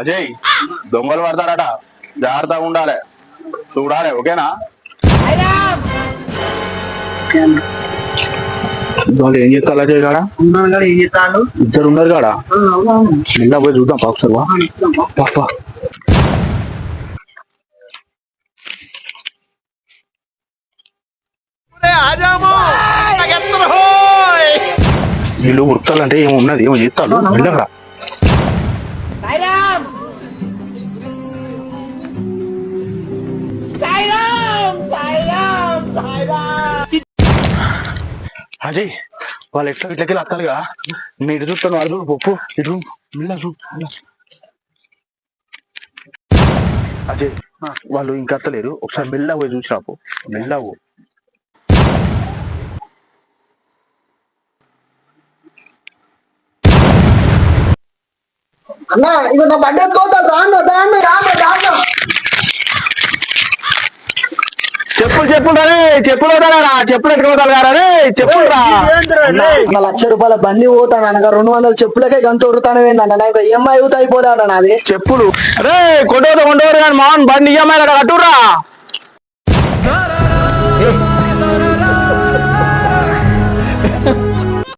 అజయ్ దొంగలు పడతారట, జాగ్రత్తగా ఉండాలి, చూడాలి. ఓకేనా? వాళ్ళు ఏం చేస్తారు అజయ్ కాడ? ఏం చేస్తాడు? ఇద్దరు ఉన్నారు కాడ. నిన్న పోయి చూద్దాం ఒకసారి. పాప వీళ్ళు ఉడతాలంటే ఏమున్నది, ఏమో చేస్తాడు. వెళ్ళకరా. అజయ్ వాళ్ళు ఎట్లా ఇట్లకి అత్తారుగా, నేను ఇటు చూస్తాను, వాళ్ళు పప్పు ఇటు అజయ్ వాళ్ళు ఇంకా అత్తలేరు, ఒకసారి మెల్లగా పోయి చూసి రాపు. మెల్లగా అన్నా, ఇక నా బండి ఎత్తుకోవద్దు. రాను రాను రాను రాను. చెప్పులు చెప్పులు అవుతారా, చెప్పులు ఎట్టుకోతారు కదా రే, చెప్పులు రా. ₹1,00,000 బండి పోతాను అనగా 200 చెప్పులకే గంత ఉరుతాను ఏందన్న, నాకు EMI అవుతా అయిపోలే అన్న నాది. చెప్పులు అరే కొండోరు కానీ మామూలు బండి EMI కట్టురా.